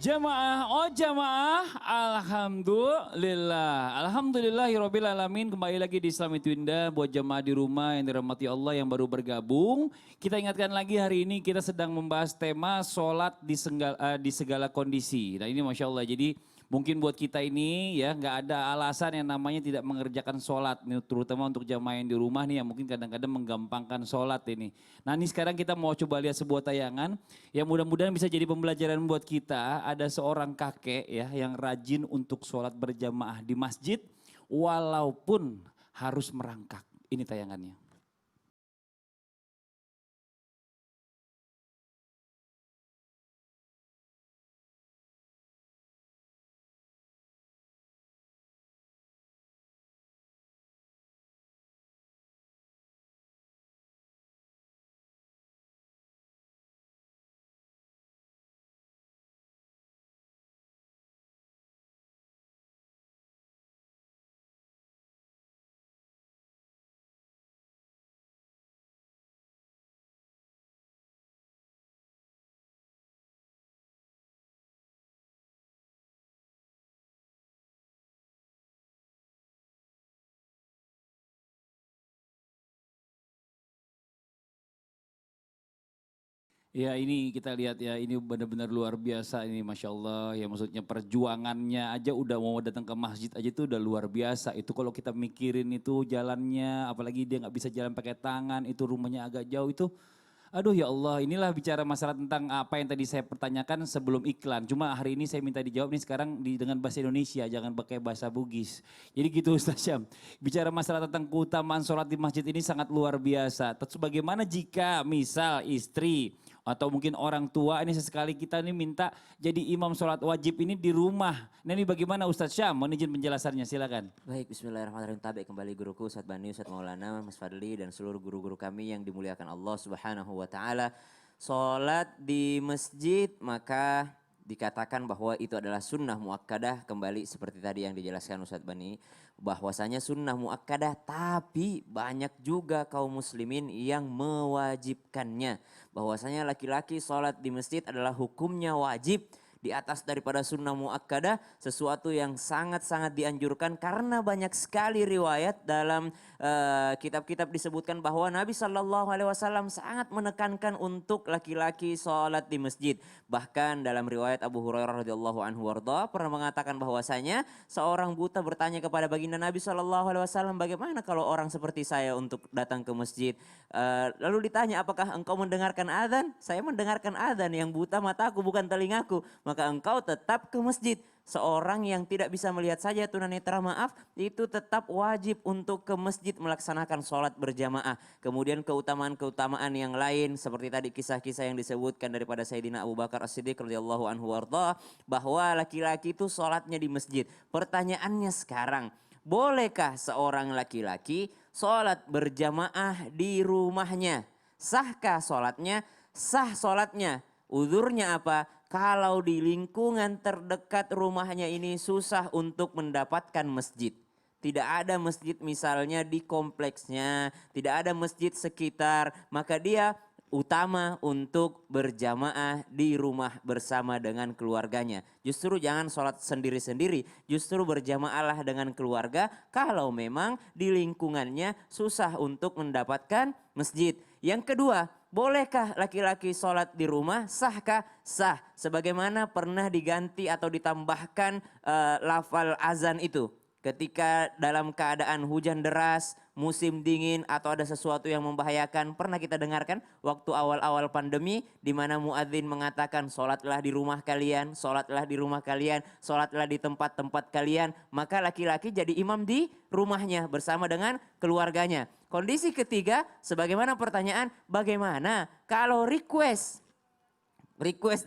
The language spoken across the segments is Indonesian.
Jamaah, Alhamdulillah. Alhamdulillahirabbil alamin. Kembali lagi di Islam Itu Indah buat jamaah di rumah yang dirahmati Allah yang baru bergabung. Kita ingatkan lagi hari ini kita sedang membahas tema sholat di segala kondisi. Nah ini Masya Allah, jadi mungkin buat kita ini ya nggak ada alasan yang namanya tidak mengerjakan sholat. Terutama untuk jamaah yang di rumah nih yang mungkin kadang-kadang menggampangkan sholat ini. Nah ini sekarang kita mau coba lihat sebuah tayangan yang mudah-mudahan bisa jadi pembelajaran buat kita. Ada seorang kakek ya yang rajin untuk sholat berjamaah di masjid walaupun harus merangkak. Ini tayangannya. Ya ini kita lihat ya, ini benar-benar luar biasa ini Masya Allah. Ya maksudnya perjuangannya aja udah mau datang ke masjid aja itu udah luar biasa. Itu kalau kita mikirin itu jalannya, apalagi dia nggak bisa jalan pakai tangan, itu rumahnya agak jauh itu. Aduh ya Allah, inilah bicara masalah tentang apa yang tadi saya pertanyakan sebelum iklan. Cuma hari ini saya minta dijawab nih sekarang dengan bahasa Indonesia, jangan pakai bahasa Bugis. Jadi gitu Ustaz Syam, bicara masalah tentang keutamaan sholat di masjid ini sangat luar biasa. Terus bagaimana jika misal istri atau mungkin orang tua ini sesekali kita ini minta jadi imam sholat wajib ini di rumah. Nah ini bagaimana Ustaz Syam, mohon izin penjelasannya silakan. Baik, bismillahirrahmanirrahim. Tabe kembali guruku Ustaz Bani, Ustaz Maulana, Mas Fadli dan seluruh guru-guru kami yang dimuliakan Allah Subhanahu wa taala. Salat di masjid maka dikatakan bahwa itu adalah sunnah muakkadah, kembali seperti tadi yang dijelaskan Ustaz Bani, bahwasanya sunnah muakkadah tapi banyak juga kaum muslimin yang mewajibkannya. Bahwasanya laki-laki salat di masjid adalah hukumnya wajib di atas daripada sunnah muakkadah, sesuatu yang sangat-sangat dianjurkan karena banyak sekali riwayat dalam kitab-kitab disebutkan bahwa Nabi Shallallahu Alaihi Wasallam sangat menekankan untuk laki-laki sholat di masjid. Bahkan dalam riwayat Abu Hurairah radhiyallahu anhu warda pernah mengatakan bahwasanya seorang buta bertanya kepada baginda Nabi Shallallahu Alaihi Wasallam, bagaimana kalau orang seperti saya untuk datang ke masjid? Lalu ditanya, apakah engkau mendengarkan adzan? Saya mendengarkan adzan, yang buta mataku bukan telingaku. Maka engkau tetap ke masjid. Seorang yang tidak bisa melihat saja tunanetra maaf, itu tetap wajib untuk ke masjid melaksanakan sholat berjamaah. Kemudian keutamaan-keutamaan yang lain seperti tadi kisah-kisah yang disebutkan daripada Sayyidina Abu Bakar As-Siddiq radhiyallahu anhu warda, bahwa laki-laki itu sholatnya di masjid. Pertanyaannya sekarang, bolehkah seorang laki-laki sholat berjamaah di rumahnya? Sahkah sholatnya? Sah sholatnya. Uzurnya apa? Kalau di lingkungan terdekat rumahnya ini susah untuk mendapatkan masjid. Tidak ada masjid misalnya di kompleksnya, tidak ada masjid sekitar, maka dia utama untuk berjamaah di rumah bersama dengan keluarganya. Justru jangan sholat sendiri-sendiri, justru berjamaahlah dengan keluarga kalau memang di lingkungannya susah untuk mendapatkan masjid. Yang kedua, bolehkah laki-laki sholat di rumah? Sahkah? Sah. Sebagaimana pernah diganti atau ditambahkan lafal azan itu. Ketika dalam keadaan hujan deras, musim dingin atau ada sesuatu yang membahayakan. Pernah kita dengarkan waktu awal-awal pandemi di mana muadzin mengatakan sholatlah di rumah kalian, sholatlah di rumah kalian, sholatlah di tempat-tempat kalian. Maka laki-laki jadi imam di rumahnya bersama dengan keluarganya. Kondisi ketiga, sebagaimana pertanyaan, bagaimana kalau request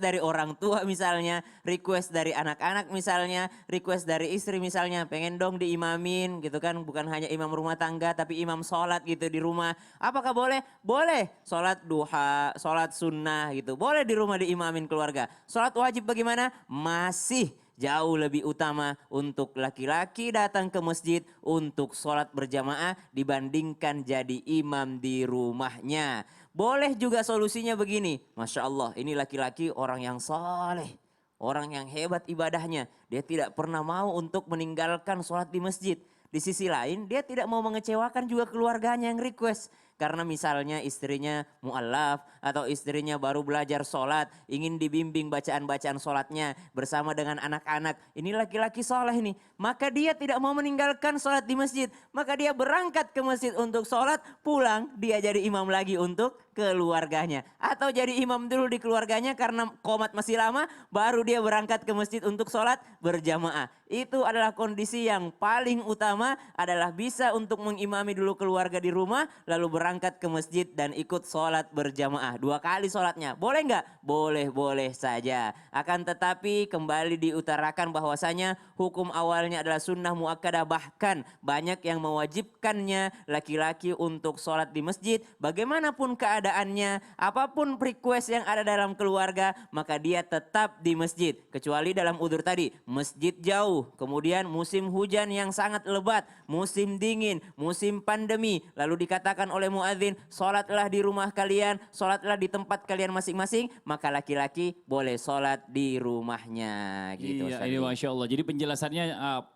dari orang tua misalnya, request dari anak-anak misalnya, request dari istri misalnya, pengen dong diimamin gitu kan, bukan hanya imam rumah tangga tapi imam sholat gitu di rumah. Apakah boleh? Boleh. Sholat duha, sholat sunnah gitu, boleh di rumah diimamin keluarga. Sholat wajib bagaimana? Masih jauh lebih utama untuk laki-laki datang ke masjid untuk sholat berjamaah dibandingkan jadi imam di rumahnya. Boleh juga solusinya begini, Masya Allah ini laki-laki orang yang soleh, orang yang hebat ibadahnya. Dia tidak pernah mau untuk meninggalkan sholat di masjid. Di sisi lain dia tidak mau mengecewakan juga keluarganya yang request. Karena misalnya istrinya mu'allaf atau istrinya baru belajar sholat, ingin dibimbing bacaan-bacaan sholatnya bersama dengan anak-anak. Ini laki-laki soleh nih, maka dia tidak mau meninggalkan sholat di masjid. Maka dia berangkat ke masjid untuk sholat, pulang dia jadi imam lagi untuk keluarganya. Atau jadi imam dulu di keluarganya karena qomat masih lama, baru dia berangkat ke masjid untuk sholat berjamaah. Itu adalah kondisi yang paling utama adalah bisa untuk mengimami dulu keluarga di rumah, lalu berangkat ke masjid dan ikut sholat berjamaah. 2 kali sholatnya, boleh nggak? Boleh saja. Akan tetapi kembali diutarakan bahwasanya hukum awalnya adalah sunnah muakkadah, bahkan banyak yang mewajibkannya laki-laki untuk sholat di masjid. Bagaimanapun keadaannya, apapun request yang ada dalam keluarga, maka dia tetap di masjid. Kecuali dalam udzur tadi, masjid jauh, kemudian musim hujan yang sangat lebat, musim dingin, musim pandemi. Lalu dikatakan oleh muadzin, sholatlah di rumah kalian, sholatlah di tempat kalian masing-masing, maka laki-laki boleh sholat di rumahnya. Gitu, Iya, ini Masya Allah. Jadi penjelasannya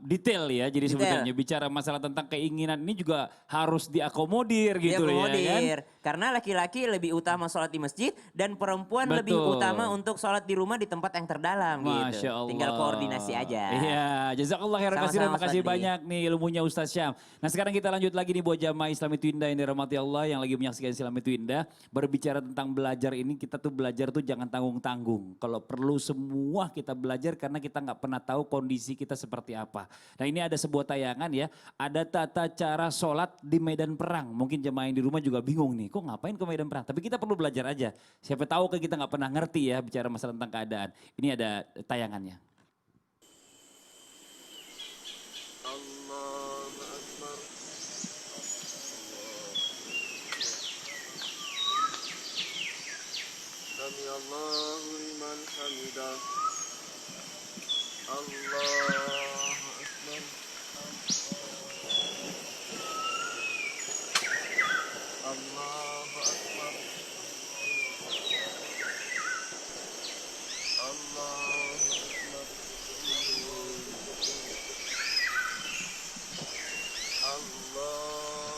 detail ya. Jadi sebenarnya bicara masalah tentang keinginan ini juga harus diakomodir gitu ya kan. Karena laki-laki lebih utama sholat di masjid dan perempuan lebih utama untuk sholat di rumah di tempat yang terdalam Masya gitu. Allah. Tinggal koordinasi aja. Iya, jazakallah khairan katsiran. Terima kasih banyak nih ilmunya Ustaz Syam. Nah sekarang kita lanjut lagi nih buat jamaah Islam itu Indah yang dirahmati Allah yang lagi menyaksikan Islam itu Indah. Berbicara tentang belajar ini, kita tuh belajar tuh jangan tanggung-tanggung. Kalau perlu semua kita belajar karena kita nggak pernah tahu kondisi kita seperti apa. Nah ini ada sebuah tayangan ya, ada tata cara sholat di medan perang. Mungkin jemaah yang di rumah juga bingung nih, kok ngapain ke medan perang? Tapi kita perlu belajar aja. Siapa tahu kan kita nggak pernah ngerti ya bicara masalah tentang keadaan. Ini ada tayangannya. Allahu Akbar. Sami Allahu liman hamidah. Allahu Akbar. Allahu Akbar. Allahu Akbar. Allahu Akbar.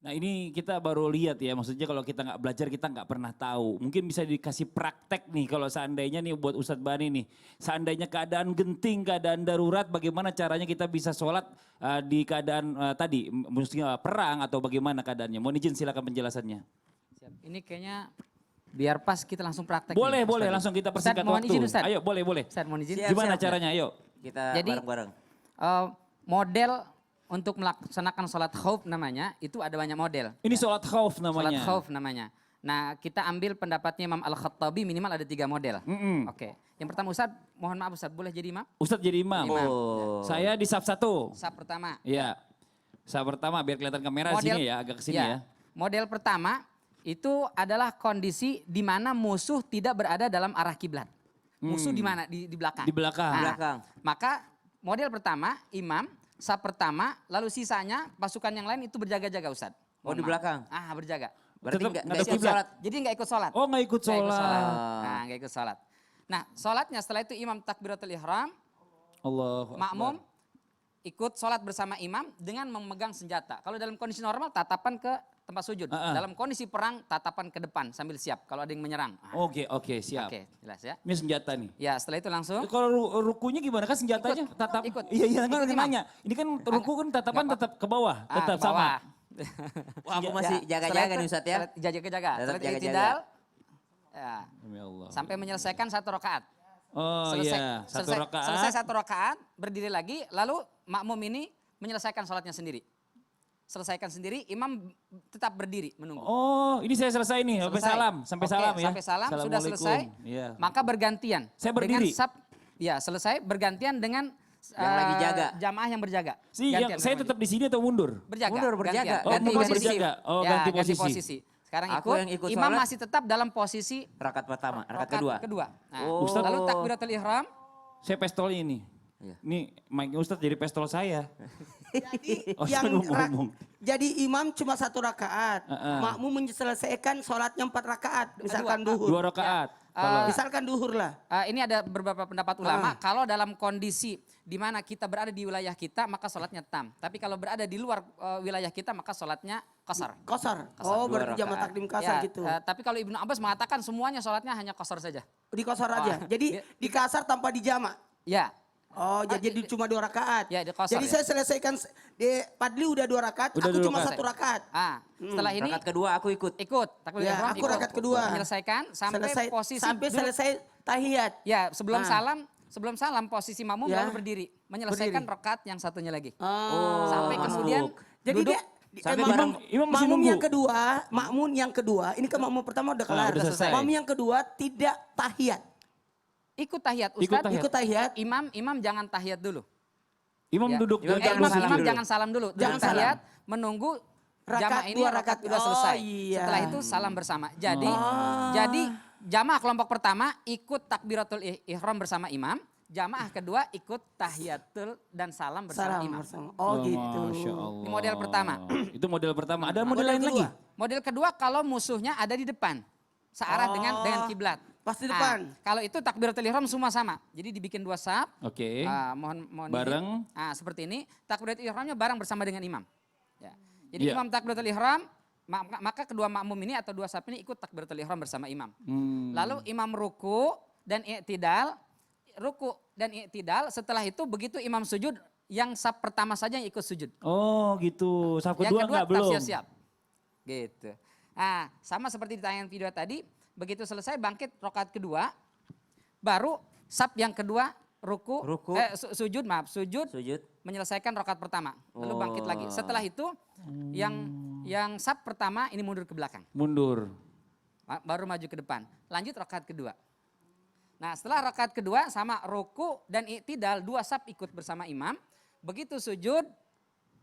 Nah ini kita baru lihat ya, maksudnya kalau kita nggak belajar kita nggak pernah tahu. Mungkin bisa dikasih praktek nih kalau seandainya nih buat Ustadz Bani nih. Seandainya keadaan genting, keadaan darurat, bagaimana caranya kita bisa sholat di keadaan tadi, maksudnya perang atau bagaimana keadaannya. Mohon izin silakan penjelasannya. Siap. Ini kayaknya biar pas kita langsung praktek. Boleh, nih, boleh Ustadz. langsung kita Ustadz, persingkat mohon waktu. izin, Ustadz. Ayo boleh, boleh. Ustadz, mohon izin. Siap. Gimana caranya ayo? Kita Jadi, bareng-bareng. Model untuk melaksanakan sholat khauf namanya, itu ada banyak model. Ini sholat khauf Sholat namanya. khauf namanya. Nah kita ambil pendapatnya Imam Al-Khattabi minimal ada 3 model. Oke. Yang pertama Ustadz, mohon maaf Ustadz, boleh jadi imam? Ustadz jadi imam. Imam. Saya di saf 1. Saf pertama. Iya. Saf pertama biar kelihatan kamera sini ya, agak kesini ya. Model pertama itu adalah kondisi di mana musuh tidak berada dalam arah kiblat. Musuh di mana? Di belakang. Di belakang. Nah, Di belakang. Maka model pertama imam, saf pertama, lalu sisanya pasukan yang lain itu berjaga-jaga Ustadz. Oh, Mohon di maaf. belakang. Berjaga. Berarti Tetap nggak ngadep ikut kiblat. sholat. Jadi nggak ikut sholat. Oh nggak ikut Nggak ikut sholat. Nah nggak ikut sholat. Nah sholatnya setelah itu imam takbiratul ihram, Allah. makmum ikut sholat bersama imam dengan memegang senjata. Kalau dalam kondisi normal tatapan ke tempat sujud. Dalam kondisi perang tatapan ke depan sambil siap kalau ada yang menyerang. Nah, Oke, siap. Oke, jelas ya. Ini senjata nih. Ya setelah itu langsung Kalau rukunya gimana kan senjatanya? Ikut, Tatap. ikut. Iya, Ikut, kan Imam. nanya. Ini kan ruku kan tatapan Nggak tetap ke bawah, tetap ke sama. bawah. Wah, aku masih jaga-jaga nih Ustadz ya. Jaga-jaga. Tetap Setelah itu jaga-jaga. i'tidal, ya, Demi Allah. sampai menyelesaikan 1 rakaat. Oh iya, satu rakaat. Selesai 1 rakaat, berdiri lagi, lalu makmum ini menyelesaikan sholatnya sendiri. Selesaikan sendiri, imam tetap berdiri menunggu. Oh, ini saya selesai nih, sampai Selesai. salam, sampai Oke, salam ya. Sampai salam, sudah Assalamualaikum. selesai, Iya. maka bergantian. Saya berdiri. Ya selesai, bergantian dengan Yang lagi jaga. jamaah yang berjaga. Sih, yang Gantian saya memang. tetap di sini atau mundur? Berjaga. Mundur, berjaga. gantian. Oh, Ganti mundur posisi. berjaga. Oh, Ya, ganti posisi. Sekarang Aku ikut. yang ikut Imam sholat. masih tetap dalam posisi Rakaat pertama, rakaat rakaat kedua. Nah, Oh. Ustadz- lalu takbiratul ihram. Saya pestolnya ini. Iya. Ini mic Ustadz jadi pestol saya. Jadi Oh, yang saya ngomong. jadi imam cuma 1 rakaat, makmum menyelesaikan sholatnya 4 rakaat, misalkan duhur. 2 rakaat. Misalkan duhur lah. Ini ada beberapa pendapat ulama. Kalau dalam kondisi di mana kita berada di wilayah kita, maka sholatnya tam. Tapi kalau berada di luar wilayah kita, maka sholatnya qasar. Kosar. Oh, 2 berarti jamaah rakaat. takdim kasar Ya, gitu. tapi kalau Ibnu Abbas mengatakan semuanya sholatnya hanya qasar saja. Di kosar aja. Jadi di kasar tanpa dijama. Ya, Oh, jadi cuma 2 rakaat. Ya, di qasar, Jadi ya. saya selesaikan di Padli udah 2 rakaat, Udah aku 2 cuma rakaat. 1 rakaat. Setelah ini Rakaat kedua aku ikut. ikut takbiratul Ya, ihram, aku ikut. rakaat kedua. Menyelesaikan sampai posisi sampai duduk. selesai tahiyat. Ya, sebelum salam posisi makmum Ya. lalu berdiri, menyelesaikan rakaat yang satunya lagi. Oh. Sampai kemudian Jadi duduk. dia Sampai makmum, bareng. Imam masih makmum nunggu. yang kedua, ini kan makmum pertama udah kelar. udah selesai. Makmum yang kedua tidak tahiyat. Ikut tahiyat, Ikut Ustaz. tahiyat. Ikut tahiyat. Imam jangan tahiyat dulu. Imam Ya, duduk imam dan jangan masuk salam dulu. Jangan salam dulu. Jangan Duduk tahiyat, menunggu Rakaat jamaah ini dua, rakaat rakaat- udah selesai. oh, iya. Setelah itu salam bersama. Jadi jamaah kelompok pertama ikut takbiratul ihram bersama imam. Jamaah kedua ikut tahiyatul dan salam bersama Salam imam. bersama. Oh, gitu. Masya Allah. Ini model pertama. Itu model pertama. Ada model lain kedua. lagi? Model kedua kalau musuhnya ada di depan. Searah dengan kiblat. Pas di Nah, depan. kalau itu takbiratul ihram semua sama. Jadi dibikin 2 saf. Oke. Mohon Bareng. izin. Seperti ini. Takbiratul ihramnya bareng bersama dengan imam. Ya. Jadi Iya. imam takbiratul ihram, maka kedua makmum ini atau 2 saf ini ikut takbiratul ihram bersama imam. Lalu imam ruku dan i'tidal, setelah itu begitu imam sujud, yang saf pertama saja yang ikut sujud. Oh gitu. Saf kedua enggak tetap belum? siap-siap. Gitu. Sama seperti di tayangan video tadi, begitu selesai bangkit rakaat kedua, baru saf yang kedua ruku. Sujud, Sujud. menyelesaikan rakaat pertama, lalu bangkit lagi. Setelah itu yang saf pertama ini mundur ke belakang, Mundur. baru maju ke depan. Lanjut rakaat kedua. Nah, setelah rakaat kedua sama ruku dan i'tidal 2 saf ikut bersama imam. Begitu sujud,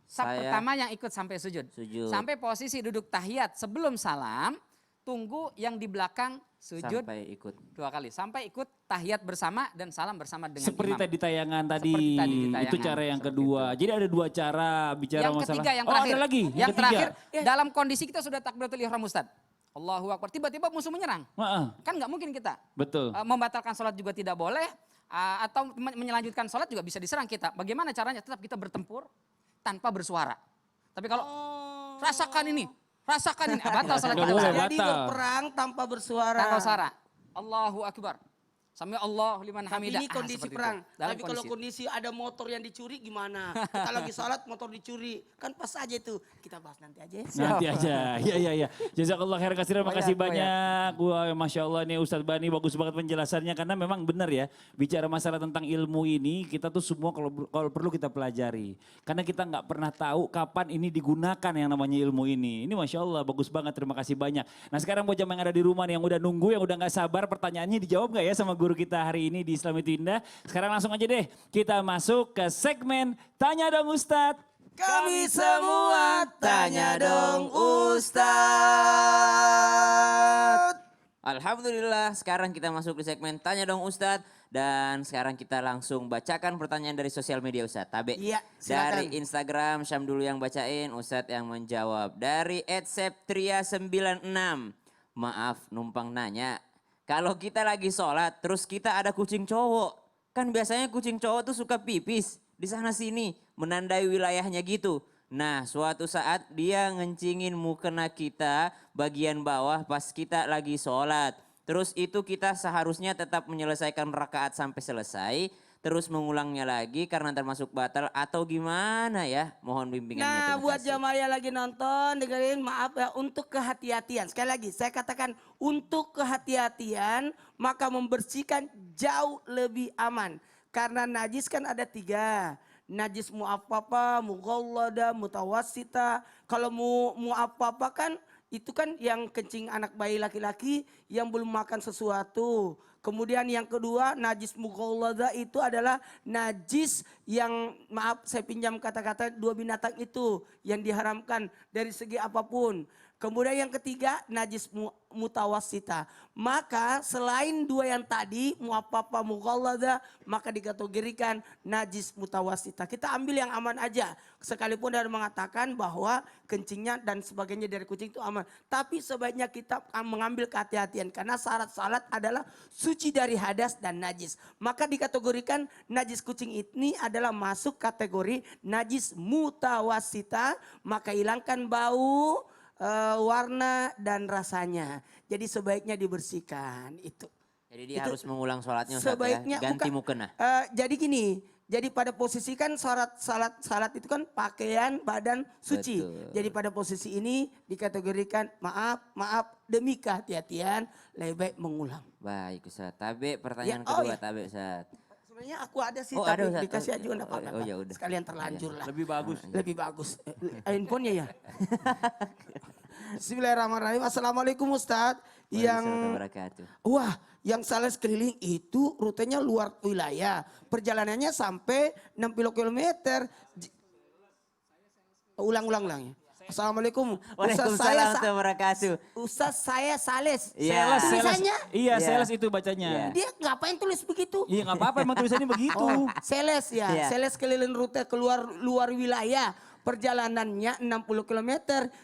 saf pertama yang ikut sampai sujud. Sampai posisi duduk tahiyat sebelum salam, tunggu yang di belakang sujud Sampai ikut. 2 kali. Sampai ikut tahiyat bersama dan salam bersama dengan Seperti imam. tadi tayangan tadi. Seperti tadi di Itu tayangan. cara yang kedua. Jadi ada 2 cara bicara Yang masalah. ketiga, yang Oh terakhir. ada lagi. Yang ketiga. terakhir, dalam kondisi kita sudah takbiratul ihram Ustaz. Allahu Akbar. Tiba-tiba musuh menyerang. Heeh, Kan nggak mungkin kita. betul. Membatalkan sholat juga tidak boleh. Atau menyelanjutkan sholat juga bisa diserang kita. Bagaimana caranya? Tetap kita bertempur tanpa bersuara. Tapi kalau rasakan ini, batal sholat Nggak kita. boleh, Ustaz. Jadi batal. berperang tanpa bersuara. Tanpa bersuara. Allahu Akbar. Sami Allah liman Tapi hamidah. ini kondisi Seperti perang. itu. Dalam Tapi kalau kondisi ada motor yang dicuri gimana? Kita lagi sholat motor dicuri. Kan pas aja itu. Kita bahas nanti aja. Nanti aja. Iya. Jazakallah khair katsiran. Makasih banyak. Wah, Masya Allah nih Ustadz Bani bagus banget penjelasannya. Karena memang benar ya. Bicara masalah tentang ilmu ini kita tuh semua kalau perlu kita pelajari. Karena kita nggak pernah tahu kapan ini digunakan yang namanya ilmu ini. Ini Masya Allah bagus banget. Terima kasih banyak. Nah sekarang buat jamaah yang ada di rumah nih yang udah nunggu, yang udah nggak sabar pertanyaannya dijawab nggak ya sama guru kita hari ini di Islam Itu Indah. Sekarang langsung aja deh kita masuk ke segmen Tanya Dong Ustadz. Kami semua tanya dong Ustadz. Alhamdulillah sekarang kita masuk di segmen Tanya Dong Ustadz. Dan sekarang kita langsung bacakan pertanyaan dari sosial media Ustadz. Tabe. Iya, silakan. Dari Instagram Syam dulu yang bacain, Ustadz yang menjawab. Dari @septria96. Maaf numpang nanya. Kalau kita lagi sholat terus kita ada kucing cowok. Kan biasanya kucing cowok tuh suka pipis di sana sini. Menandai wilayahnya gitu. Nah suatu saat dia ngencingin mukena kita bagian bawah pas kita lagi sholat. Terus itu kita seharusnya tetap menyelesaikan rakaat sampai selesai. Terus mengulangnya lagi karena termasuk batal atau gimana ya? Mohon bimbingannya. Nah terima buat kasih. jamaah yang lagi nonton dengerin maaf ya untuk kehati-hatian. Sekali lagi saya katakan untuk kehati-hatian maka membersihkan jauh lebih aman. Karena najis kan ada 3. Najis mu'affafah, mughallada, mutawassita. Kalau mu'affafah kan itu kan yang kencing anak bayi laki-laki yang belum makan sesuatu. Kemudian yang kedua najis mughallada itu adalah najis yang maaf saya pinjam kata-kata 2 binatang itu yang diharamkan dari segi apapun. Kemudian yang ketiga najis mutawasita. Maka selain dua yang tadi muapapa mughallada maka dikategorikan najis mutawasita. Kita ambil yang aman aja. Sekalipun ada mengatakan bahwa kencingnya dan sebagainya dari kucing itu aman. Tapi sebaiknya kita mengambil kehati-hatian karena syarat salat adalah suci dari hadas dan najis. Maka dikategorikan najis kucing ini adalah masuk kategori najis mutawasita. Maka hilangkan bau, warna dan rasanya. Jadi sebaiknya dibersihkan itu. Jadi dia Itu harus mengulang sholatnya Ustaz sebaiknya ya, ganti bukan, mukena. jadi gini, jadi pada posisi kan salat itu kan pakaian badan suci. Betul. Jadi pada posisi ini dikategorikan maaf demi kehati-hatian lebih baik mengulang. Baik Ustaz. Tabe pertanyaan Ya, oh kedua ya. Tabe Ustaz. Sebenarnya aku ada sih Oh, tapi ada, Ustaz. dikasih aja enggak apa-apa. Oh, ya udah. Sekalian terlanjur lah. Lebih bagus. Lebih bagus. Handphonenya ya. Bismillahirrahmanirrahim. Assalamualaikum Ustadz. Yang Waalaikumsalam wabarakatuh. wah, yang salah sekeliling itu rutenya luar wilayah. Perjalanannya sampai 60 kilometer. Ulang ya. Assalamualaikum. Waalaikumsalam warahmatullahi wabarakatuh. Ustaz saya Sales. Iya. Tulisannya Iya, Iya. sales itu bacanya. Iya. dia ngapain tulis begitu? Iya nggak apa-apa emang tulisannya begitu. Oh, Seles ya. Iya. Seles keliling rute keluar luar wilayah. Perjalanannya 60 km.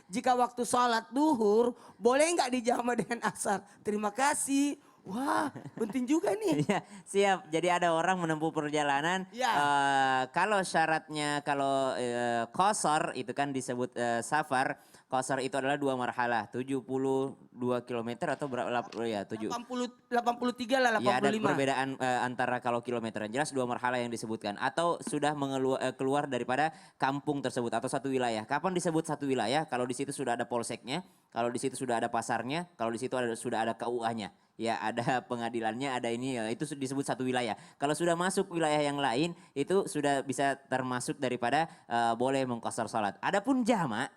Jika waktu sholat duhur, boleh nggak dijama dengan asar? Terima kasih. Wah, penting juga nih. Iya, siap. Jadi ada orang menempuh perjalanan. Ya. Kalau syaratnya kalau qasar itu kan disebut safar. Qasar itu adalah 2 marhalah, 72 km atau berapa? Ya, 83 lah, 85. Ya ada perbedaan antara kalau kilometer yang jelas 2 marhalah yang disebutkan atau sudah keluar daripada kampung tersebut atau satu wilayah. Kapan disebut satu wilayah? Kalau di situ sudah ada polseknya, kalau di situ sudah ada pasarnya, kalau di situ sudah ada KUA-nya. Ya ada pengadilannya, ada ini ya, itu disebut satu wilayah. Kalau sudah masuk wilayah yang lain itu sudah bisa termasuk daripada boleh mengqasar salat. Adapun jamak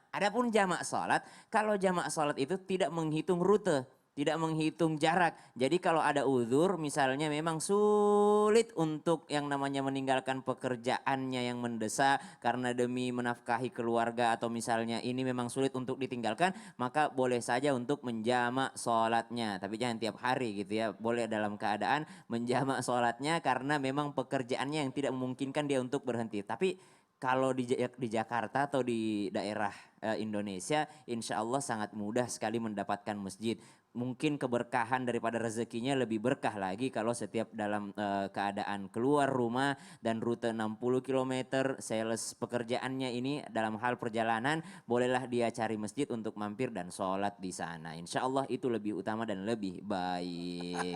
salat, kalau jamak salat itu tidak menghitung rute, tidak menghitung jarak. Jadi kalau ada uzur misalnya memang sulit untuk yang namanya meninggalkan pekerjaannya yang mendesak karena demi menafkahi keluarga atau misalnya ini memang sulit untuk ditinggalkan, maka boleh saja untuk menjamak sholatnya. Tapi jangan tiap hari gitu ya, boleh dalam keadaan menjamak sholatnya karena memang pekerjaannya yang tidak memungkinkan dia untuk berhenti. Tapi kalau di Jakarta atau di daerah Indonesia, insya Allah sangat mudah sekali mendapatkan masjid. Mungkin keberkahan daripada rezekinya lebih berkah lagi kalau setiap dalam keadaan keluar rumah dan rute 60 km, sales pekerjaannya ini dalam hal perjalanan, bolehlah dia cari masjid untuk mampir dan sholat di sana. Insya Allah itu lebih utama dan lebih baik.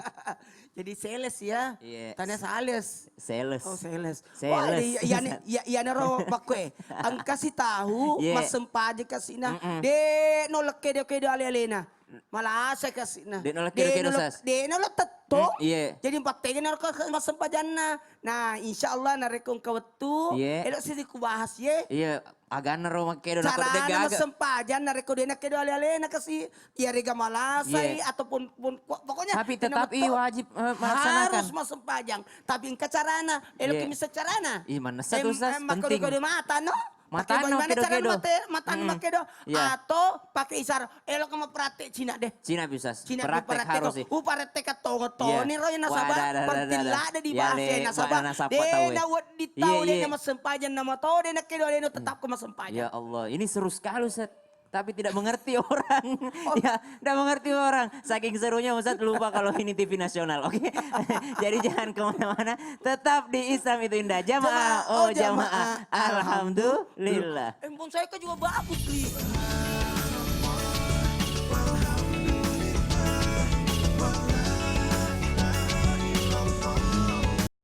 Jadi Seles ya. Yes. Tanya Sales. Sales. Oh Seles. Sales. Wah, ya naro bakwe. Ang kasih tahu Yeah. mas sempaje kasih na. De nolak kedo ale-alena. Malah saya kasih na. De nolak kedo-kedo, Sas. De nolak teto. Iya. Jadi empat tega naro ke mas sempajan na. Nah insya Allah narekong kawetu. Yeah. Elok sih ku bahas ye. Iya, agak nero makedo na Cara dega mas sempajan nareko de na kedo ale-alena kasih. Ya rega malasai Yeah. ataupun pokoknya. Tapi tetap wajib melaksanakan. Harus masuk pajang. Tapi engka carana, elok Yeah. bisa carana. Ih, mana satu, Sas, penting. Kode mata no. Mata Pakai no, bagaimana kedo-kedo. cara mata no makedo. Yeah. Atau pakai isar. Elok sama praktek Cina deh. Cina bisa, Cina praktek harus sih. Praktek katongo Yeah. ni roy Wah, nasabah. dah. Pertila ada di Ya, bahasa le, nasabah. nasabah De tahu, na eh. wad di tahu Iya, de iya. nama sempajan nama tahu de nak kedo de no tetap ke sempajan. Ya Allah, ini seru sekali Ustaz. Tapi tidak mengerti orang. Ya, tidak mengerti orang. Saking serunya Ustaz lupa kalau ini TV nasional. Oke. Jadi jangan kemana-mana. Tetap di Islam itu indah. Jamaah. Oh jamaah. Alhamdulillah. Handphone saya kan juga bagus, Li.